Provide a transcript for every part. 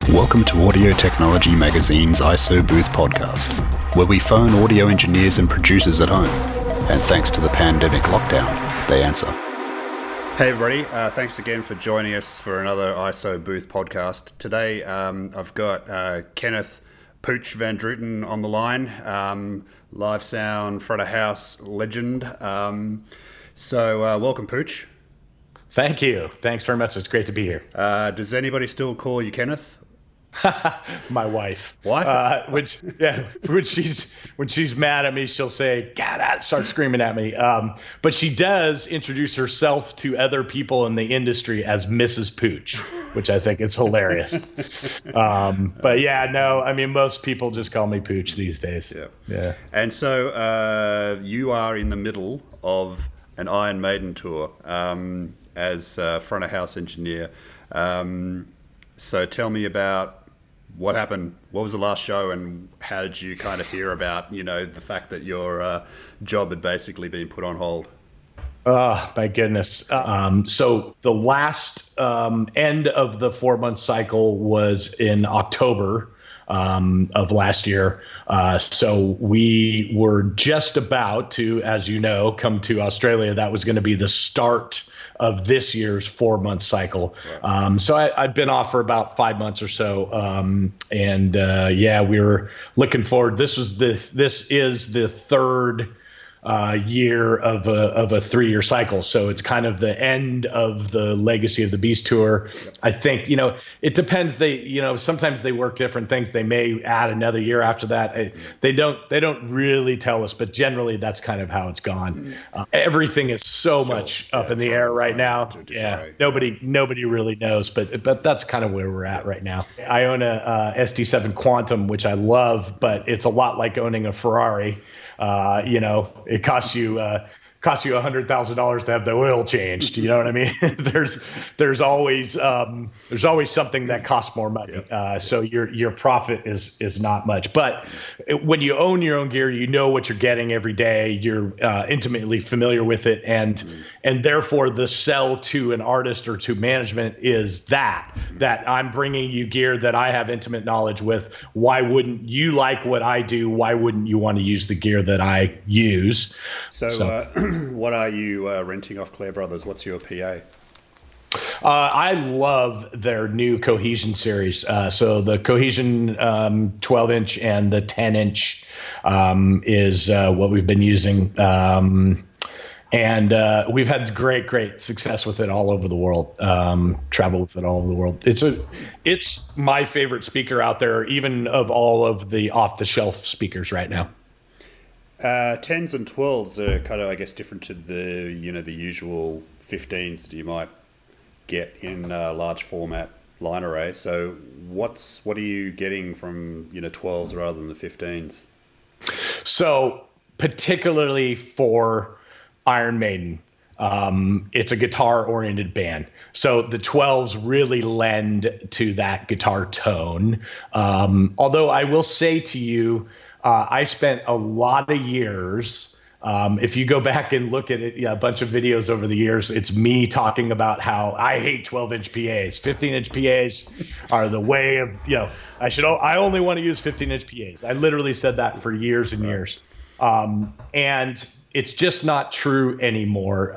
Welcome to Audio Technology Magazine's ISO Booth podcast, where we phone audio engineers and producers at home. And thanks to the pandemic lockdown, they answer. Hey everybody, thanks again for joining us for another ISO Booth podcast. Today I've got Kenneth Pooch Van Druten on the line, live sound, front of house legend. So welcome, Pooch. Thank you. Thanks very much. It's great to be here. Does anybody still call you Kenneth? My wife. Wife? When she's mad at me, she'll say, "God," start screaming at me. But she does introduce herself to other people in the industry as Mrs. Pooch, which I think is hilarious. But yeah, no, I mean, most people just call me Pooch these days. Yeah. And so you are in the middle of an Iron Maiden tour as front of house engineer. So tell me about what happened. What was the last show, and how did you kind of hear about, the fact that your job had basically been put on hold? Oh, my goodness. So the last end of the 4-month cycle was in October of last year. So we were just about to, as you know, come to Australia. That was going to be the start of this year's 4-month cycle. So I'd been off for about 5 months or so. We were looking forward. This is the third year of a 3-year cycle. So it's kind of the end of the Legacy of the Beast tour. I think, it depends. Sometimes they work different things. They may add another year after that. They don't really tell us, but generally that's kind of how it's gone. Everything is so much up in the air right now. Yeah. Nobody really knows, but that's kind of where we're at right now. I own a SD7 Quantum, which I love, but it's a lot like owning a Ferrari. It costs you $100,000 to have the oil changed. You know what I mean? there's always something that costs more money. So your profit is not much. But when you own your own gear, you know what you're getting every day. You're intimately familiar with it, and therefore the sell to an artist or to management is that I'm bringing you gear that I have intimate knowledge with. Why wouldn't you like what I do? Why wouldn't you want to use the gear that I use? So what are you renting off Clare Brothers? What's your PA? I love their new Cohesion series. So the Cohesion 12-inch and the 10-inch is what we've been using. And we've had great success with it all over the world. Travel with it all over the world. It's my favorite speaker out there, even of all of the off-the-shelf speakers right now. 10s and 12s are kind of, I guess, different to the the usual 15s that you might get in large format line array. So what are you getting from 12s rather than the 15s? So particularly for Iron Maiden, it's a guitar-oriented band. So the 12s really lend to that guitar tone. Although I will say to you, I spent a lot of years, if you go back and look at it, a bunch of videos over the years, it's me talking about how I hate 12-inch PAs. 15-inch PAs are the way of, I only want to use 15-inch PAs. I literally said that for years and years. And it's just not true anymore.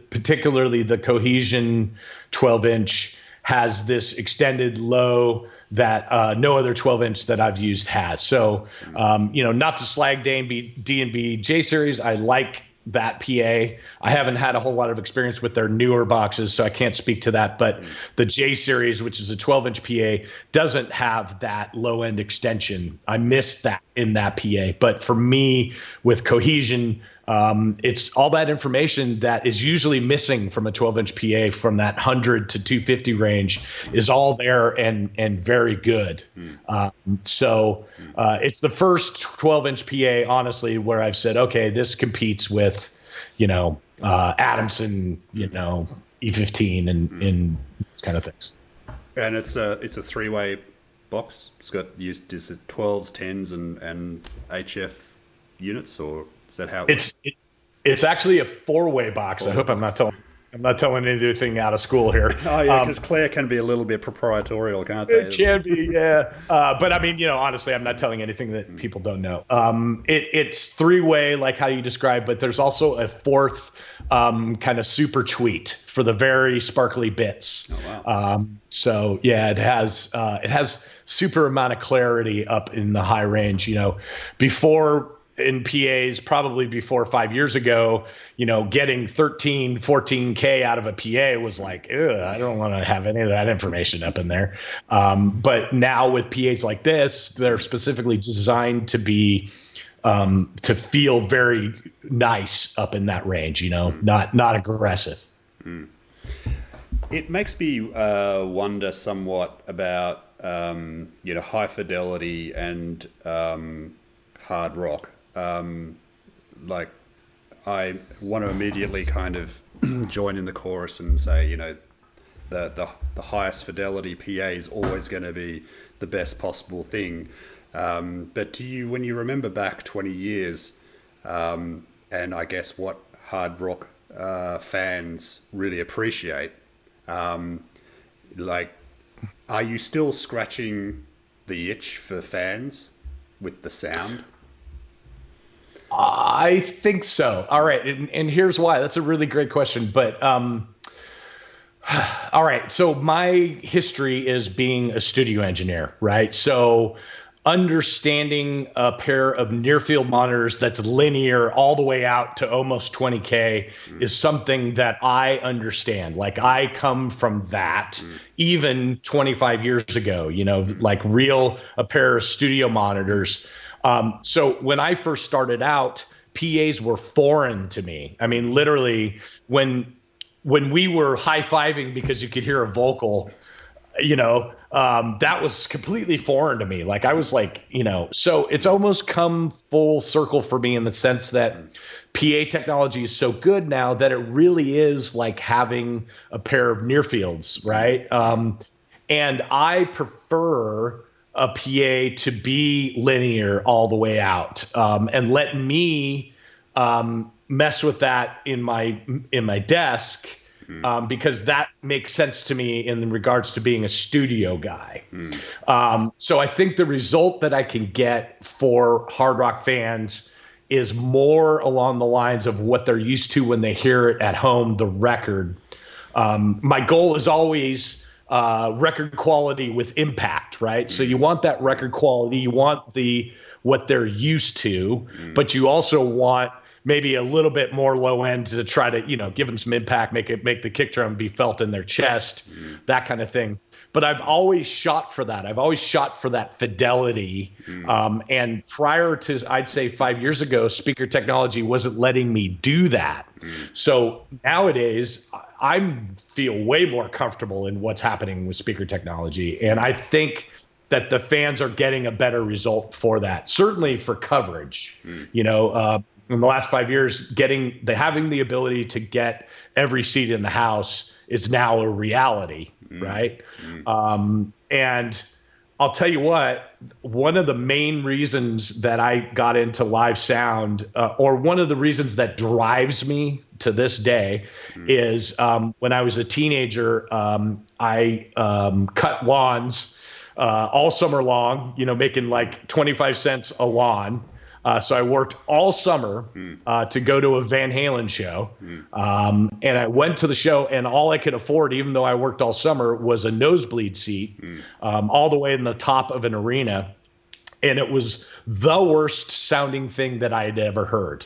Particularly the Cohesion 12-inch has this extended low that no other 12-inch that I've used has. So, not to slag D&B J series, I like that PA. I haven't had a whole lot of experience with their newer boxes, so I can't speak to that. But the J series, which is a 12-inch PA, doesn't have that low-end extension. I miss that in that PA. But for me, with Cohesion, it's all that information that is usually missing from a 12-inch PA from that 100 to 250 range is all there and very good. It's the first 12-inch PA, honestly, where I've said, okay, this competes with, Adamson, E15 and these kind of things. And it's a 3-way box. It's got used 12s, 10s, and HF units, or is that how it's actually a 4-way box? I hope I'm not telling I'm not telling anything out of school here. Oh yeah, because Claire can be a little bit proprietorial, can't they? It can be, yeah. But I mean, honestly, I'm not telling anything that people don't know. It's three-way, like how you described, but there's also a fourth kind of super tweet for the very sparkly bits. Oh, wow. So yeah, it has super amount of clarity up in the high range. Before in PAs, probably before 5 years ago, getting 13, 14K out of a PA was like, I don't want to have any of that information up in there. But now with PAs like this, they're specifically designed to be, to feel very nice up in that range, not aggressive. It makes me wonder somewhat about, high fidelity and hard rock. Like, I want to immediately kind of join in the chorus and say, the highest fidelity PA is always going to be the best possible thing. But do you, when you remember back 20 years, and I guess what hard rock fans really appreciate, like, are you still scratching the itch for fans with the sound? I think so. All right. And here's why. That's a really great question. But all right. So my history is being a studio engineer, right? So understanding a pair of near field monitors that's linear all the way out to almost 20K is something that I understand. Like, I come from that even 25 years ago, like a pair of studio monitors. So when I first started out, PAs were foreign to me. I mean, literally, when we were high-fiving because you could hear a vocal, that was completely foreign to me. Like, I was like, so it's almost come full circle for me in the sense that PA technology is so good now that it really is like having a pair of near fields, right? And I prefer a PA to be linear all the way out, and let me mess with that in my desk, because that makes sense to me in regards to being a studio guy. So I think the result that I can get for hard rock fans is more along the lines of what they're used to when they hear it at home, the record. My goal is always record quality with impact, right? So you want that record quality, you want what they're used to, but you also want maybe a little bit more low end to try to, give them some impact, make the kick drum be felt in their chest, that kind of thing. But I've always shot for that. I've always shot for that fidelity. And prior to, I'd say 5 years ago, speaker technology wasn't letting me do that. So nowadays, I feel way more comfortable in what's happening with speaker technology. And I think that the fans are getting a better result for that, certainly for coverage. In the last 5 years, having the ability to get every seat in the house is now a reality, right? And I'll tell you what, one of the main reasons that I got into live sound, or one of the reasons that drives me to this day, is when I was a teenager, I cut lawns all summer long, making like 25 cents a lawn. So I worked all summer to go to a Van Halen show. And I went to the show, and all I could afford, even though I worked all summer, was a nosebleed seat all the way in the top of an arena. And it was the worst sounding thing that I had ever heard.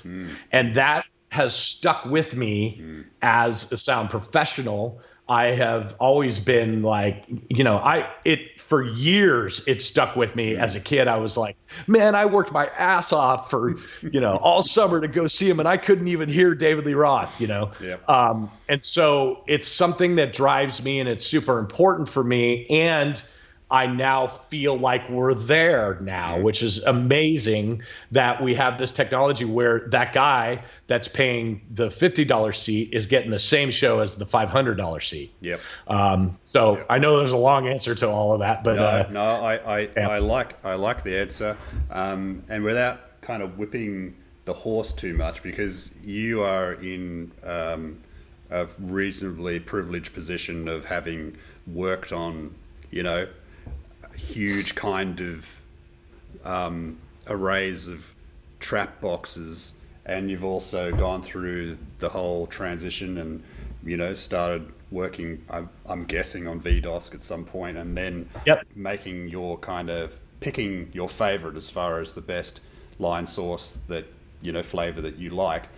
And that has stuck with me as a sound professional. I have always been like, for years, it stuck with me. As a kid, I was like, man, I worked my ass off for, all summer to go see him, and I couldn't even hear David Lee Roth, Yep. And so it's something that drives me, and it's super important for me. And I now feel like we're there now, which is amazing that we have this technology where that guy that's paying the $50 seat is getting the same show as the $500 seat. Yep. So I know there's a long answer to all of that, but I like the answer, and without kind of whipping the horse too much, because you are in a reasonably privileged position of having worked on, you know, huge kind of arrays of trap boxes, and you've also gone through the whole transition and, you know, started working, I'm guessing, on VDOS at some point, and then making your kind of picking your favorite as far as the best line source that, you know, flavor that you like.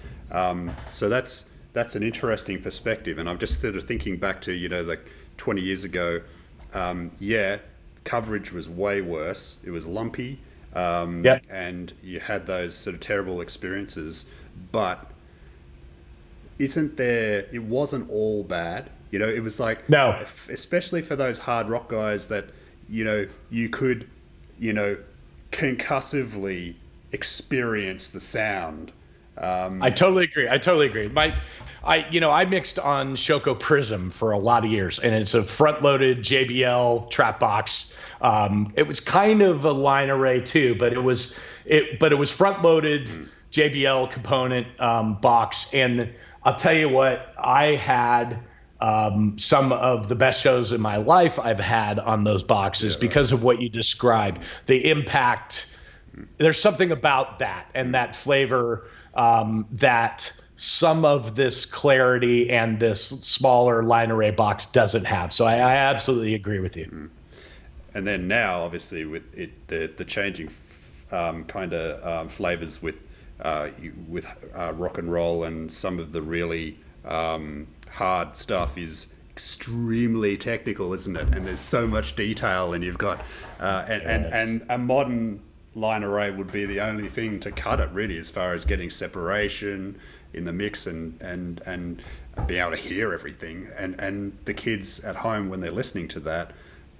So that's an interesting perspective. And I'm just sort of thinking back to, you know, like 20 years ago, coverage was way worse. It was lumpy, and you had those sort of terrible experiences, but it wasn't all bad. You know, it was like, no, especially for those hard rock guys that, you know, you could, you know, concussively experience the sound. I totally agree. I mixed on Shoko Prism for a lot of years, and it's a front-loaded JBL trap box. It was kind of a line array too, but it was front-loaded JBL component box. And I'll tell you what, I had some of the best shows in my life I've had on those boxes because of what you described. The impact, there's something about that and that flavor that some of this clarity and this smaller line array box doesn't have. So I absolutely agree with you. And then now, obviously, with it, the changing kind of flavors with rock and roll, and some of the really hard stuff is extremely technical, isn't it? And there's so much detail, and you've got and a modern line array would be the only thing to cut it, really, as far as getting separation in the mix and being able to hear everything. And the kids at home, when they're listening to that,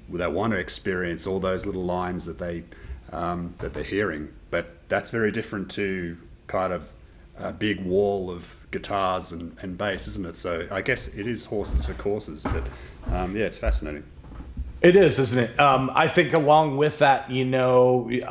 they want to experience all those little lines that they're hearing. But that's very different to kind of a big wall of guitars and bass, isn't it? So I guess it is horses for courses, but it's fascinating. It is, isn't it? I think along with that, you know, you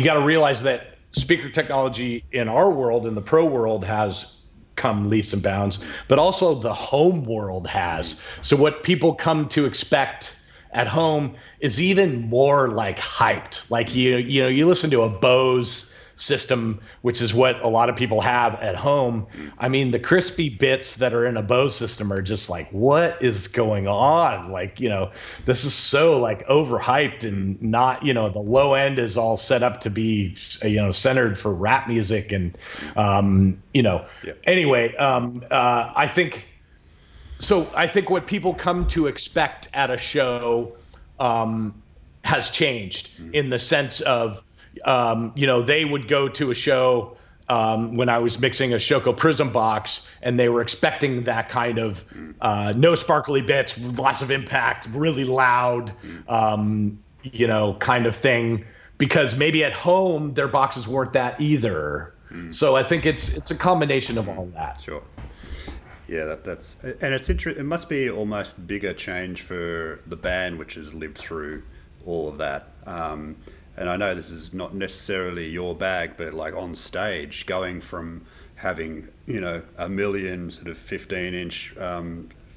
got to realize that speaker technology in our world, in the pro world, has come leaps and bounds, but also the home world has. So what people come to expect at home is even more like hyped. Like you listen to a Bose system, which is what a lot of people have at home. I mean, the crispy bits that are in a Bose system are just like, what is going on? Like, you know, this is so like overhyped and not, you know, the low end is all set up to be, you know, centered for rap music and, Anyway, I think what people come to expect at a show has changed in the sense of, they would go to a show when I was mixing a Shoko Prism box, and they were expecting that kind of no sparkly bits, lots of impact, really loud, kind of thing, because maybe at home their boxes weren't that either. So I think it's a combination of all that. Sure. Yeah, that's and it's interesting. It must be almost bigger change for the band, which has lived through all of that. And I know this is not necessarily your bag, but like on stage, going from having, you know, a million sort of 15-inch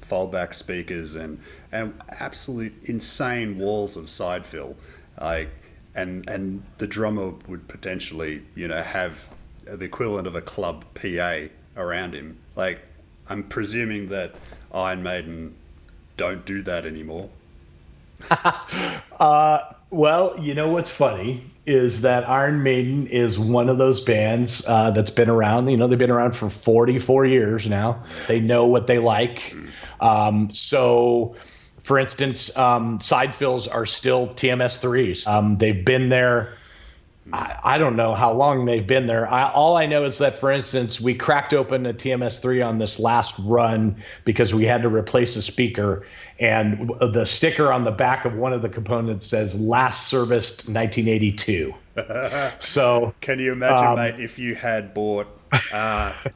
foldback speakers and absolute insane walls of side fill, like, and the drummer would potentially, you know, have the equivalent of a club PA around him. Like, I'm presuming that Iron Maiden don't do that anymore. Well, you know what's funny is that Iron Maiden is one of those bands that's been around. You know, they've been around for 44 years now. They know what they like. So, for instance, side fills are still TMS3s. They've been there. I don't know how long they've been there. All I know is that, for instance, we cracked open a TMS3 on this last run because we had to replace a speaker. And the sticker on the back of one of the components says last serviced 1982. So can you imagine, mate, if you had bought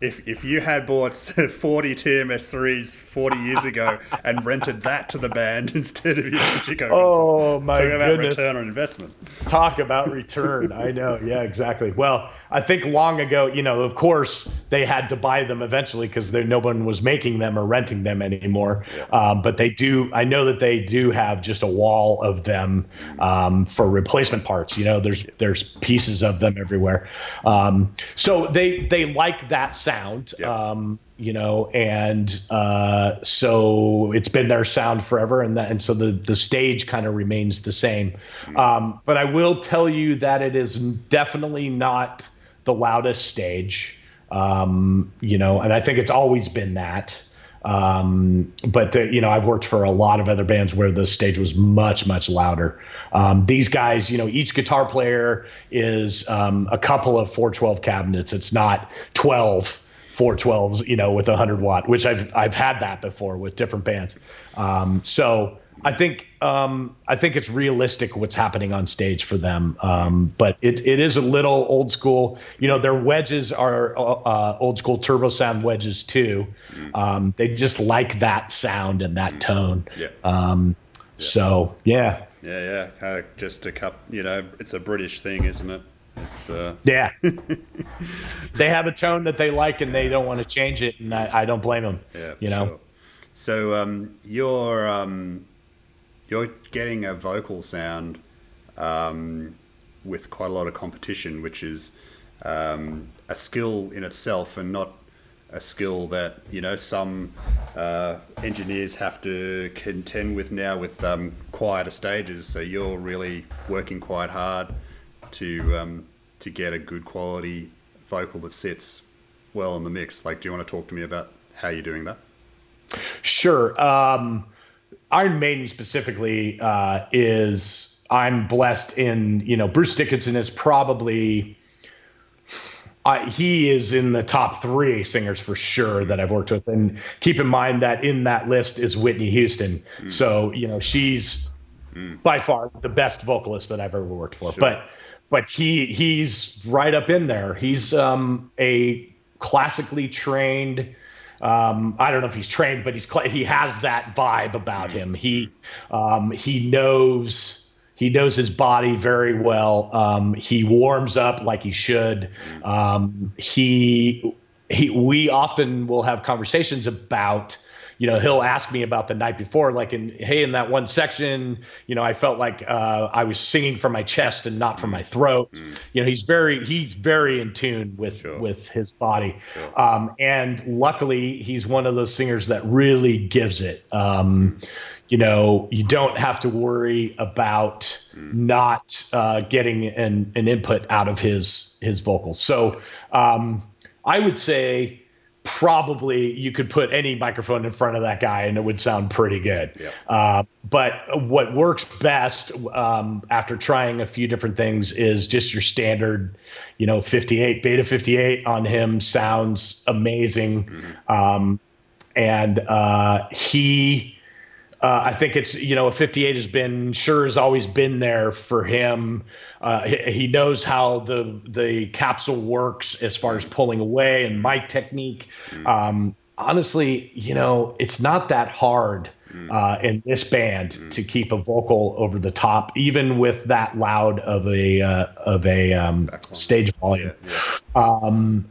If you had bought 40 TMS3s 40 years ago and rented that to the band instead of your Pachinko console, Oh my talk about goodness. return on investment. Talk about return. I know. Yeah, exactly. Well, I think long ago, of course, they had to buy them eventually because no one was making them or renting them anymore. Yeah. But I know that they do have just a wall of them for replacement parts. There's pieces of them everywhere. So they like that sound. Yeah. And so it's been their sound forever, and so the stage kind of remains the same. But I will tell you that it is definitely not the loudest stage, and I think it's always been that. But I've worked for a lot of other bands where the stage was much, much louder. These guys, each guitar player is a couple of 412 cabinets. It's not 12 412s, with 100 watt, which I've had that before with different bands. So I think it's realistic what's happening on stage for them. But it is a little old school. Their wedges are old school turbo sound wedges too. They just like that sound and that tone. Yeah. So yeah. Yeah. Just a cup. It's a British thing, isn't it? It's yeah. They have a tone that they like and they don't want to change it, and I don't blame them. Yeah. Sure. So you're getting a vocal sound with quite a lot of competition, which is a skill in itself, and not a skill that some engineers have to contend with now with quieter stages. So you're really working quite hard to get a good quality vocal that sits well in the mix. Like, do you want to talk to me about how you're doing that? Sure. Iron Maiden specifically is, I'm blessed in, Bruce Dickinson is probably, he is in the top 3 singers for sure that I've worked with. And keep in mind that in that list is Whitney Houston. So, she's by far the best vocalist that I've ever worked for. Sure. But he's right up in there. He's a classically trained, I don't know if he's trained, but he has that vibe about him. He knows his body very well. He warms up like he should. We often will have conversations about, he'll ask me about the night before, like in that one section, I felt like I was singing from my chest and not from my throat. He's very in tune with his body. Sure. And luckily he's one of those singers that really gives it. You don't have to worry about not getting an input out of his vocals. So I would say probably you could put any microphone in front of that guy and it would sound pretty good. Yeah. But what works best after trying a few different things is just your standard, 58, Beta 58 on him sounds amazing. I think it's, a 58 has always been there for him. He knows how the capsule works as far as pulling away and mic technique. Honestly, it's not that hard in this band to keep a vocal over the top, even with that loud of a stage volume. I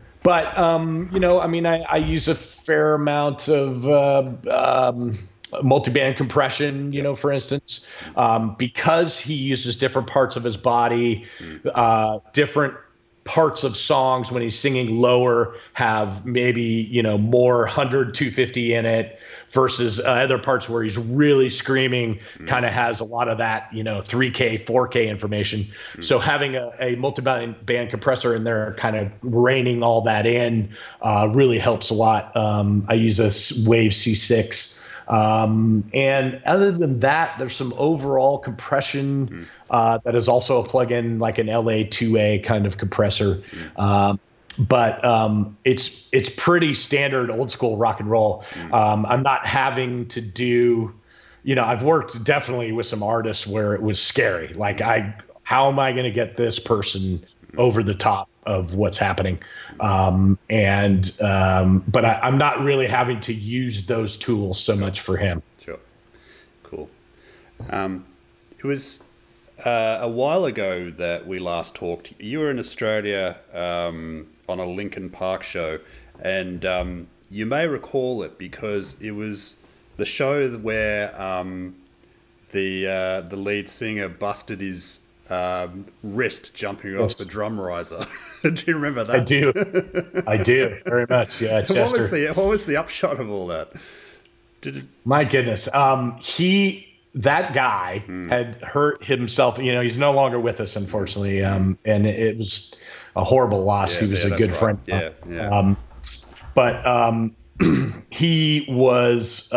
use a fair amount of multi-band compression, for instance, because he uses different parts of his body, different parts of songs when he's singing lower have maybe, more 100, 250 in it versus other parts where he's really screaming kind of has a lot of that, 3K, 4K information. So having a multi-band compressor in there kind of reining all that in really helps a lot. I use a Wave C6. And other than that, there's some overall compression that is also a plug-in, like an LA2A kind of compressor. But it's pretty standard old school rock and roll. I'm not having to do, I've worked definitely with some artists where it was scary. Like how am I going to get this person over the top? of what's happening. But I'm not really having to use those tools so much for him. Sure. Cool. It was a while ago that we last talked. You were in Australia on a Linkin Park show, and you may recall it because it was the show where the lead singer busted his wrist jumping off the drum riser. Do you remember that? I do very much. Yeah, Chester. What was the upshot of all that? My goodness, that guy had hurt himself. He's no longer with us, unfortunately, and it was a horrible loss. He was a good friend. Yeah, yeah. But he was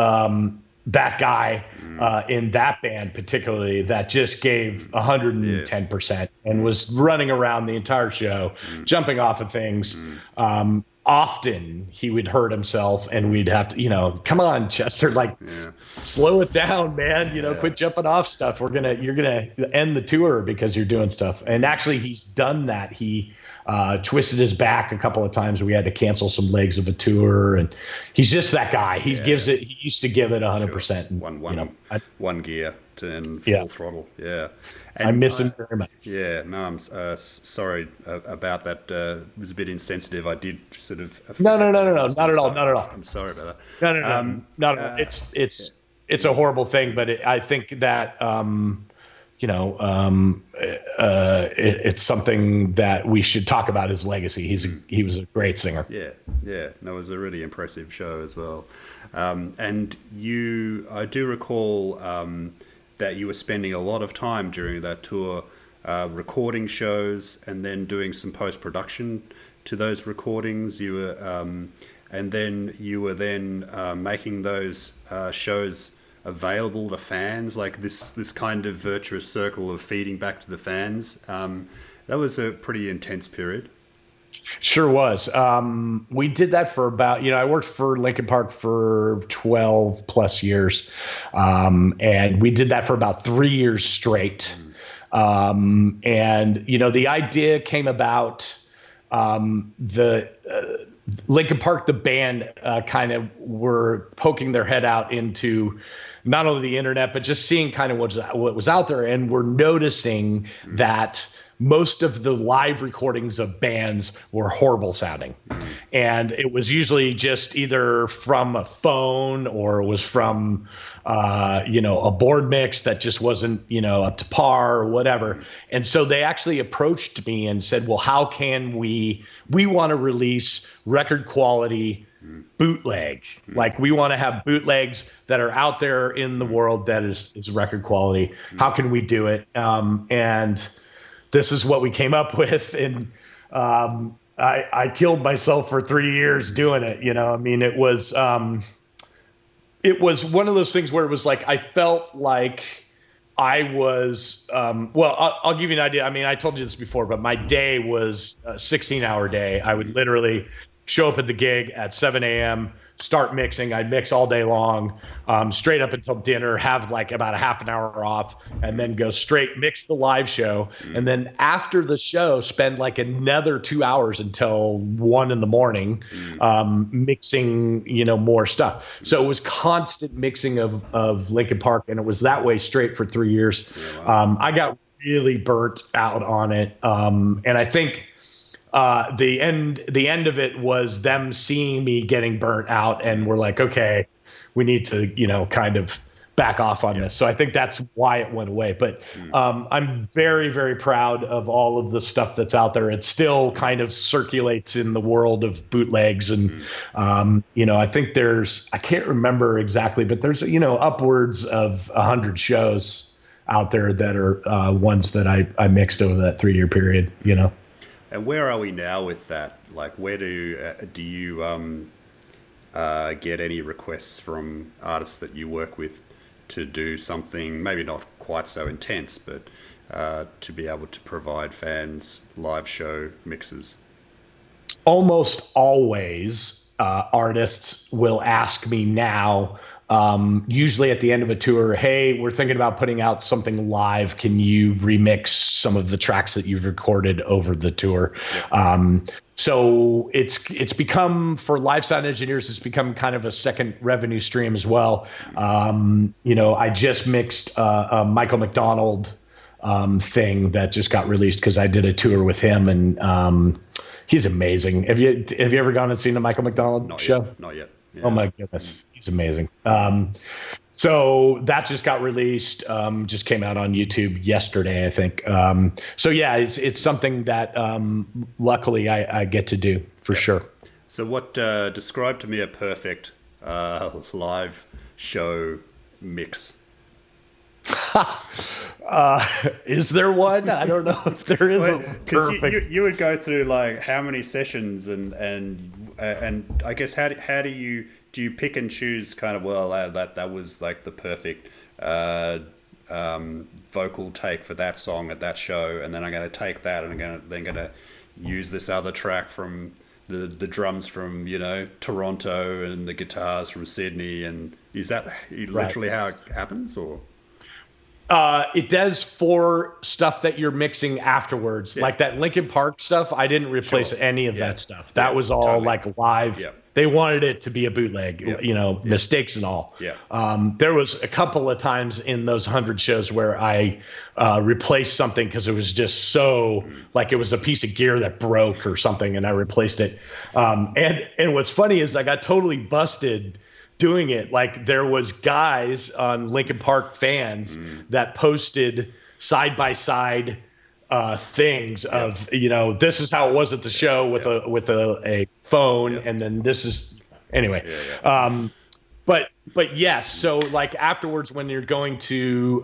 that guy in that band particularly that just gave 110% and was running around the entire show, jumping off of things. Often he would hurt himself and we'd have to, come on, Chester, slow it down, man. Quit jumping off stuff. You're gonna end the tour because you're doing stuff. And actually he's done that. He twisted his back a couple of times. We had to cancel some legs of a tour, and he's just that guy. He used to give it 100%. Sure. One gear to full throttle. Yeah. And I miss him very much. Yeah, no, I'm sorry about that. It was a bit insensitive. I did sort of. No, not at all. I'm sorry about that. No, not at all. It's a horrible thing, but I think that it's something that we should talk about his legacy. He was a great singer. Yeah. No, it was a really impressive show as well. And I do recall that you were spending a lot of time during that tour recording shows and then doing some post-production to those recordings. You were, and then you were making those shows available to fans, like this kind of virtuous circle of feeding back to the fans. That was a pretty intense period. Sure was. We did that for about, I worked for Linkin Park for 12 plus years. And we did that for about 3 years straight. And, the idea came about, the Linkin Park, the band, kind of were poking their head out into not only the internet, but just seeing kind of what was out there. And we're noticing that most of the live recordings of bands were horrible sounding. And it was usually just either from a phone or it was from, a board mix that just wasn't, up to par or whatever. And so they actually approached me and said, well, how can we want to release record quality bootleg. Like we want to have bootlegs that are out there in the world that is record quality. How can we do it? And this is what we came up with. And I killed myself for 3 years doing it. It was one of those things where it was like I felt like I was I'll give you an idea. I mean, I told you this before, but my day was a 16-hour day. I would literally show up at the gig at 7 a.m., start mixing. I'd mix all day long, straight up until dinner, have like about a half an hour off, and then go straight mix the live show. And then after the show, spend like another 2 hours until 1 a.m, mixing, more stuff. So it was constant mixing of Linkin Park, and it was that way straight for 3 years. I got really burnt out on it. And I think the end of it was them seeing me getting burnt out, and we're like, okay, we need to, kind of back off on this. So I think that's why it went away. But I'm very, very proud of all of the stuff that's out there. It still kind of circulates in the world of bootlegs. And, I think I can't remember exactly, but there's, upwards of 100 shows out there that are ones that I mixed over that 3-year period, And where are we now with that? Like, where do you get any requests from artists that you work with to do something, maybe not quite so intense, but to be able to provide fans live show mixes? Almost always artists will ask me now, usually at the end of a tour, hey, we're thinking about putting out something live. Can you remix some of the tracks that you've recorded over the tour? Yeah. So it's become, for live sound engineers, it's become kind of a second revenue stream as well. I just mixed a Michael McDonald thing that just got released because I did a tour with him, and he's amazing. Have you ever gone and seen the Michael McDonald show? Not yet. Yeah. Oh my goodness, he's amazing. So that just got released, just came out on YouTube yesterday, I think. So yeah, it's something that luckily I get to do for sure. So what, describe to me a perfect live show mix? Is there one? I don't know if there is a perfect. Because you would go through like how many sessions and I guess how do you pick and choose kind of, well, that was like the perfect vocal take for that song at that show, and then I'm going to take that and I'm going to use this other track from the drums from Toronto and the guitars from Sydney, and is that literally how it happens, or? It does for stuff that you're mixing afterwards, like that Linkin Park stuff. I didn't replace any of that stuff. That was all totally. Like live. Yeah. They wanted it to be a bootleg, mistakes and all. Yeah. There was a couple of times in those 100 shows where I replaced something because it was just so like it was a piece of gear that broke or something, and I replaced it. And what's funny is I got totally busted doing it. Like there was guys on Linkin Park fans that posted side by side things of this is how it was at the show with a phone, and then this is anyway. But yes, so like afterwards when you're going to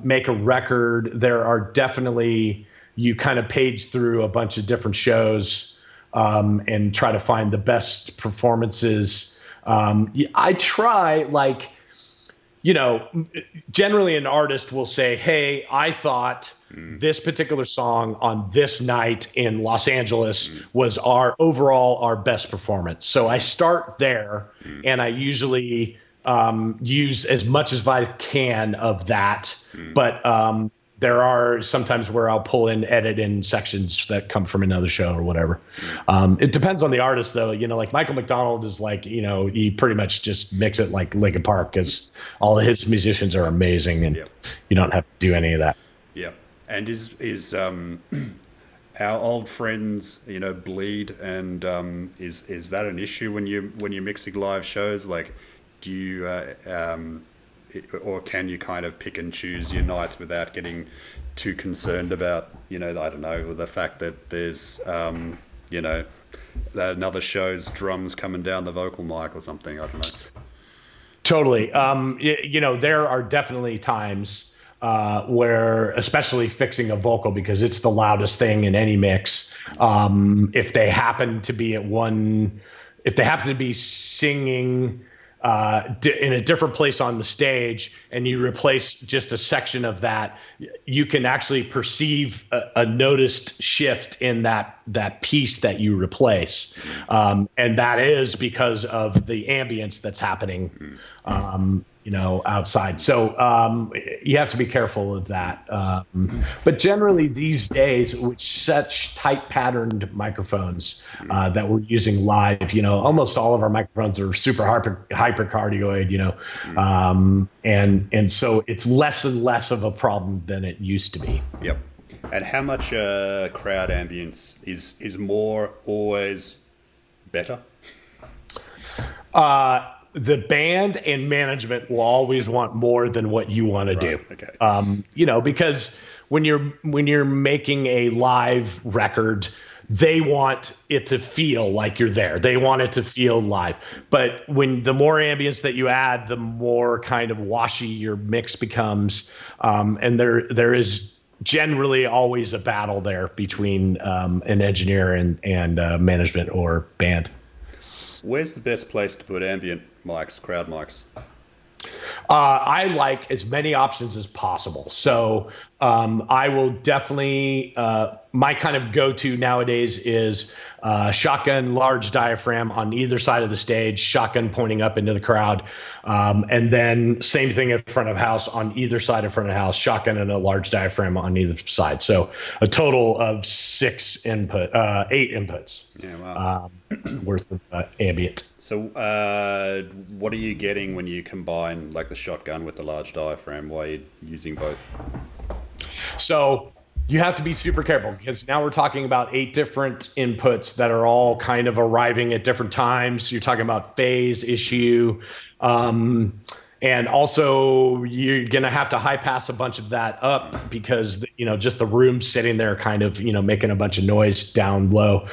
make a record, there are definitely, you kind of page through a bunch of different shows and try to find the best performances. I try, like, generally an artist will say, hey, I thought this particular song on this night in Los Angeles was our best performance. So I start there, and I usually use as much as I can of that. But there are sometimes where I'll pull in, edit in sections that come from another show or whatever. It depends on the artist, though. Like Michael McDonald is like, he pretty much just mix it like Linkin Park, because all of his musicians are amazing, and you don't have to do any of that. Yeah. And is our old friends, Bleed, and is that an issue when you're mixing live shows? Like, do you or can you kind of pick and choose your nights without getting too concerned about, I don't know, the fact that there's, that another show's drums coming down the vocal mic or something? I don't know. Totally. There are definitely times where, especially fixing a vocal, because it's the loudest thing in any mix. If they happen to be singing in a different place on the stage, and you replace just a section of that, you can actually perceive a noticed shift in that piece that you replace. And that is because of the ambience that's happening, outside. So you have to be careful of that. But generally these days, with such tight patterned microphones that we're using live, almost all of our microphones are super hypercardioid, and so it's less and less of a problem than it used to be. Yep. And how much crowd ambience is more always better? The band and management will always want more than what you want to do. Okay. Because when you're making a live record, they want it to feel like you're there. They want it to feel live. But when the more ambience that you add, the more kind of washy your mix becomes. And there is generally always a battle there between an engineer and management or band. Where's the best place to put ambient mics, crowd mics? I like as many options as possible. So I will definitely, my kind of go-to nowadays is shotgun, large diaphragm on either side of the stage, shotgun pointing up into the crowd. And then same thing at front of house on either side of front of house, shotgun and a large diaphragm on either side. So a total of eight inputs. Yeah, wow. Worth of ambient. So what are you getting when you combine like the shotgun with the large diaphragm while you're using both? So you have to be super careful because now we're talking about 8 different inputs that are all kind of arriving at different times. You're talking about phase, issue, and also you're going to have to high pass a bunch of that up because, just the room sitting there kind of, making a bunch of noise down low.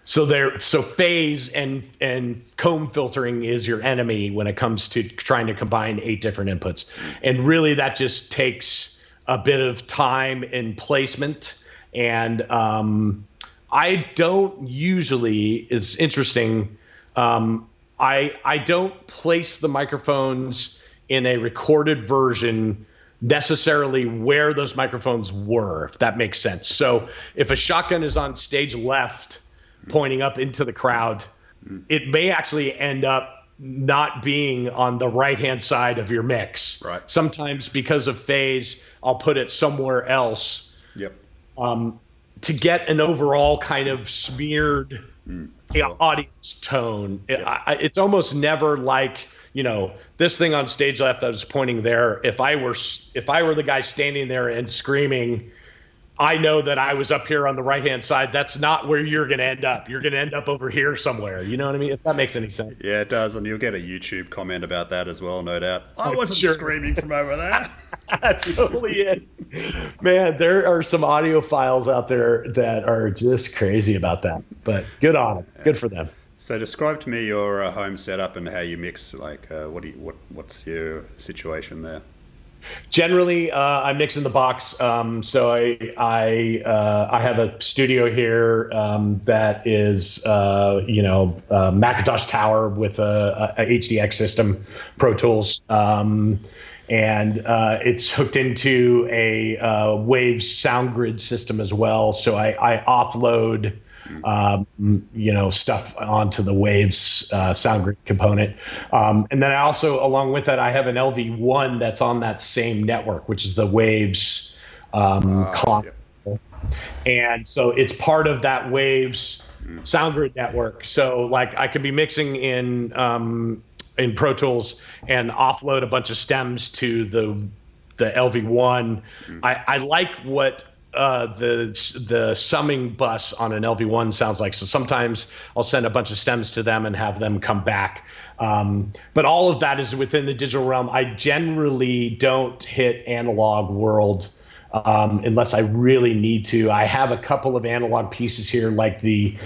So phase and comb filtering is your enemy when it comes to trying to combine 8 different inputs. And really that just takes a bit of time and placement. And I don't usually, it's interesting, I don't place the microphones in a recorded version necessarily where those microphones were, if that makes sense. So if a shotgun is on stage left pointing up into the crowd, it may actually end up not being on the right-hand side of your mix. Right. Sometimes because of phase, I'll put it somewhere else. Yep. To get an overall kind of smeared audience tone. Yep. It's almost never like, this thing on stage left that was pointing there. If I were the guy standing there and screaming, I know that I was up here on the right-hand side. That's not where you're going to end up. You're going to end up over here somewhere. You know what I mean? If that makes any sense. Yeah, it does. And you'll get a YouTube comment about that as well, no doubt. I wasn't Sure. screaming from over there. That's totally it. Man, there are some audio files out there that are just crazy about that. But good on them. Good for them. So describe to me your home setup and how you mix. Like, what's your situation there? Generally, I mix in the box. So I have a studio here that is Macintosh Tower with a HDX system, Pro Tools, and it's hooked into a Waves sound grid system as well. So I offload stuff onto the Waves sound grid component. And then I also, along with that, I have an LV1 that's on that same network, which is the Waves console. Yeah. And so it's part of that Waves sound grid network. So like I could be mixing in Pro Tools and offload a bunch of stems to the LV1. I like what the summing bus on an LV1 sounds like. So sometimes I'll send a bunch of stems to them and have them come back. But all of that is within the digital realm. I generally don't hit analog world unless I really need to. I have a couple of analog pieces here, like the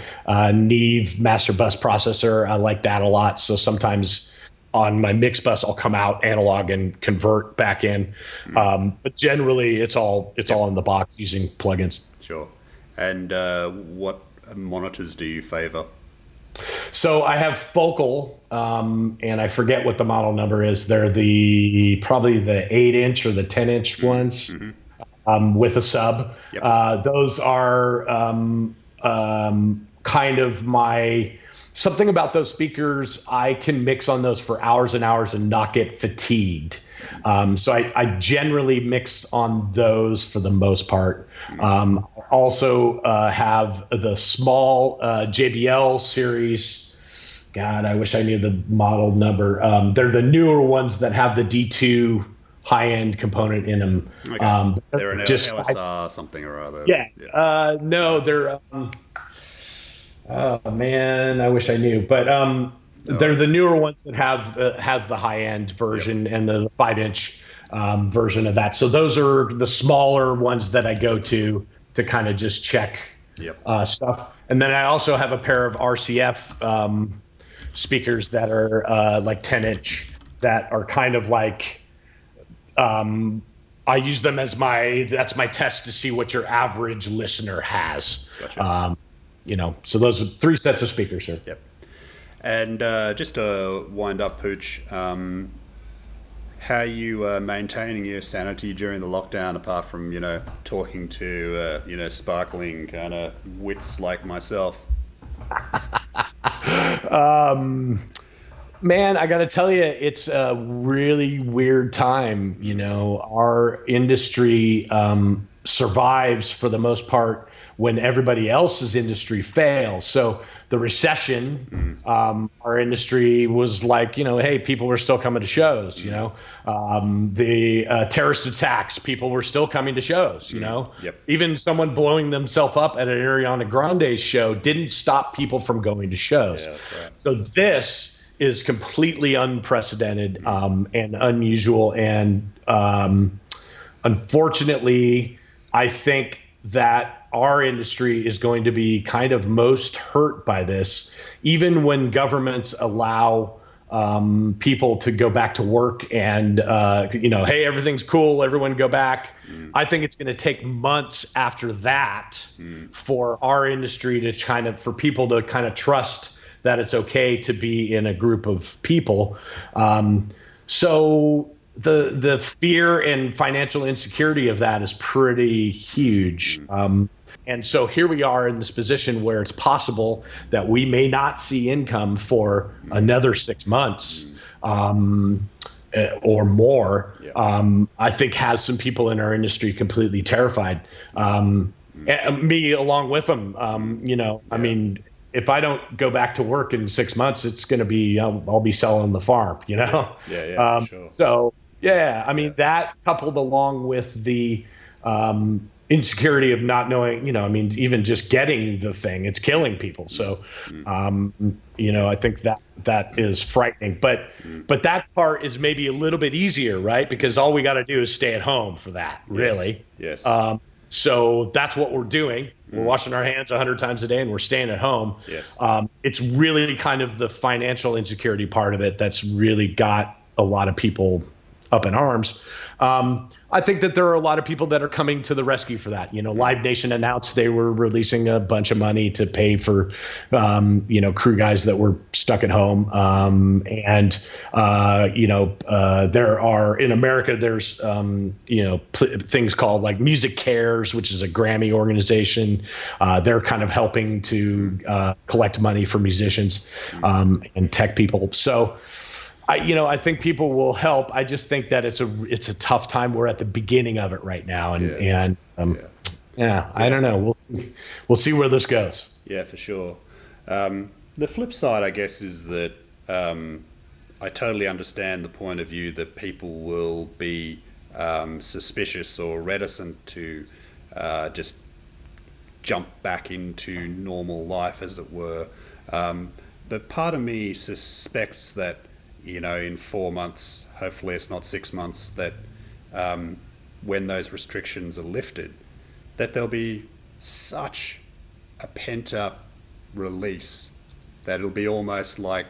Neve master bus processor. I like that a lot. So sometimes on my mix bus, I'll come out analog and convert back in. But generally, it's all in the box using plugins. Sure. And what monitors do you favor? So I have Focal, and I forget what the model number is. They're probably the 8-inch or the 10-inch ones with a sub. Yep. Those are kind of my... Something about those speakers, I can mix on those for hours and hours and not get fatigued. So I generally mix on those for the most part. Also have the small JBL series. God, I wish I knew the model number. They're the newer ones that have the D2 high-end component in them. Okay. They're an LSR something or other. Yeah. No, they're... Oh man, I wish I knew, but they're the newer ones that have the high end version and the 5-inch version of that. So those are the smaller ones that I go to kind of just check stuff. And then I also have a pair of RCF speakers that are like 10-inch that are kind of like I use them as that's my test to see what your average listener has. Gotcha. So those are 3 sets of speakers here. Yep. And just to wind up, Pooch, how you maintaining your sanity during the lockdown, apart from, talking to, sparkling kind of wits like myself? Man, I got to tell you, it's a really weird time. Our industry survives for the most part when everybody else's industry fails. So the recession, our industry was like, hey, people were still coming to shows. The terrorist attacks, people were still coming to shows. Yep. Even someone blowing themselves up at an Ariana Grande show didn't stop people from going to shows. Yeah, that's right. So this is completely unprecedented and unusual. And unfortunately, I think that our industry is going to be kind of most hurt by this, even when governments allow people to go back to work and, hey, everything's cool, everyone go back. I think it's going to take months after that for our industry to for people to kind of trust that it's okay to be in a group of people. So the fear and financial insecurity of that is pretty huge. And so here we are in this position where it's possible that we may not see income for another 6 months or more. I think has some people in our industry completely terrified. And me along with them. I mean, if I don't go back to work in 6 months, it's going to be, I'll be selling the farm, Yeah, for sure. So, I mean, that coupled along with the insecurity of not knowing, even just getting the thing, it's killing people. So, I think that is frightening. But that part is maybe a little bit easier, right? Because all we got to do is stay at home for that, really. Yes. So that's what we're doing. We're washing our hands 100 times a day and we're staying at home. Yes. It's really kind of the financial insecurity part of it that's really got a lot of people up in arms. I think that there are a lot of people that are coming to the rescue for that. Live Nation announced they were releasing a bunch of money to pay for, crew guys that were stuck at home. There are in America, there's, things called like Music Cares, which is a Grammy organization. They're kind of helping to collect money for musicians and tech people. So, I think people will help. I just think that it's a tough time. We're at the beginning of it right now, I don't know. We'll see where this goes. Yeah, for sure. The flip side, I guess, is that I totally understand the point of view that people will be suspicious or reticent to just jump back into normal life, as it were. But part of me suspects that, in 4 months, hopefully it's not 6 months, that when those restrictions are lifted, that there'll be such a pent-up release that it'll be almost like,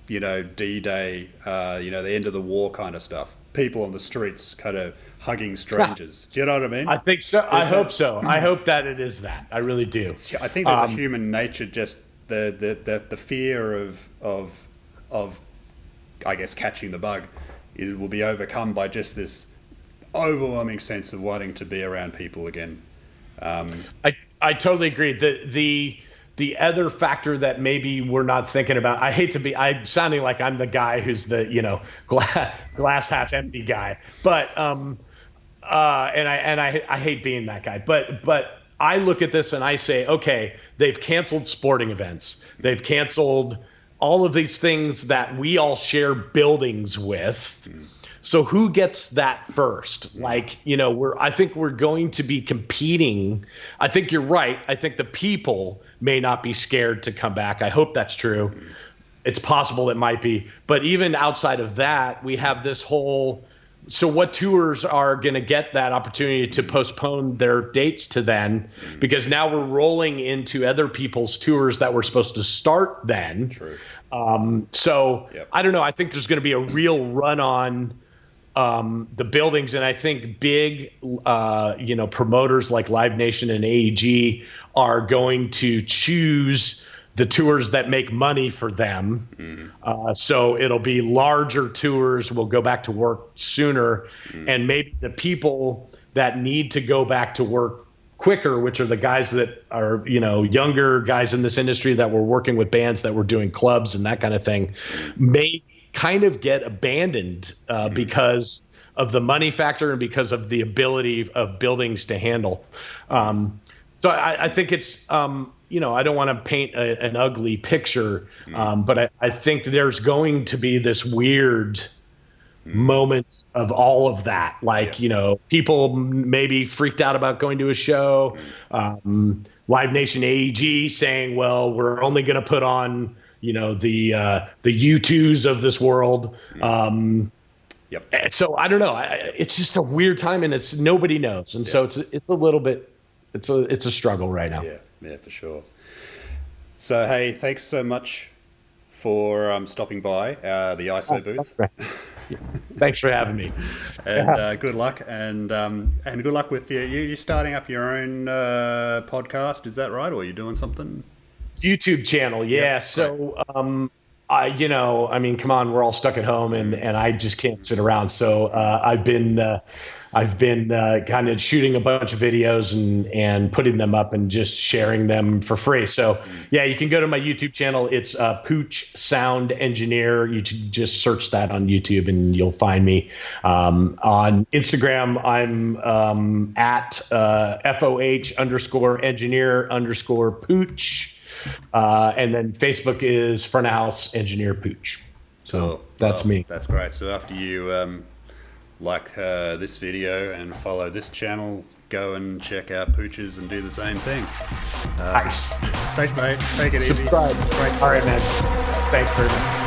D-Day, the end of the war kind of stuff. People on the streets kind of hugging strangers. Do you know what I mean? I think so. I hope so. I hope that it is that. I really do. I think there's a human nature, just the fear of I guess catching the bug will be overcome by just this overwhelming sense of wanting to be around people again. I totally agree. The other factor that maybe we're not thinking about, I'm sounding like I'm the guy who's the, glass half empty guy, but, and I hate being that guy, but I look at this and I say, okay, they've canceled sporting events. They've canceled all of these things that we all share buildings with. So who gets that first? Like, I think we're going to be competing. I think you're right. I think the people may not be scared to come back. I hope that's true. It's possible it might be. But even outside of that, we have this whole, so what tours are going to get that opportunity to postpone their dates to then? Because now we're rolling into other people's tours that were supposed to start then. True. I don't know. I think there's going to be a real run on the buildings, and I think big, promoters like Live Nation and AEG are going to choose the tours that make money for them. So it'll be larger tours. We'll go back to work sooner. And maybe the people that need to go back to work quicker, which are the guys that are, younger guys in this industry that were working with bands that were doing clubs and that kind of thing, may kind of get abandoned because of the money factor and because of the ability of buildings to handle. So I think it's, I don't want to paint an ugly picture, but I think there's going to be this weird moments of all of that. Like, people maybe freaked out about going to a show, Live Nation AEG saying, well, we're only going to put on, the U2s of this world. So I don't know. It's just a weird time, and it's nobody knows. And so it's a little bit, it's a struggle right now. Yeah, for sure. So, hey, thanks so much for stopping by the ISO booth. Thanks for having me. And good luck, and good luck with you starting up your own podcast. Is that right, or are you doing something? YouTube channel, yeah. So, come on, we're all stuck at home, and I just can't sit around. So I've been kind of shooting a bunch of videos and putting them up and just sharing them for free. So yeah, you can go to my YouTube channel. It's Pooch Sound Engineer. You just search that on YouTube and you'll find me. On Instagram, I'm at FOH_engineer_Pooch. And then Facebook is Front House Engineer Pooch. So that's me. That's great. So after you like this video and follow this channel, go and check out Pooch's and do the same thing. Nice. Thanks, mate. Take it easy. Subscribe. All right, man. Thanks very much.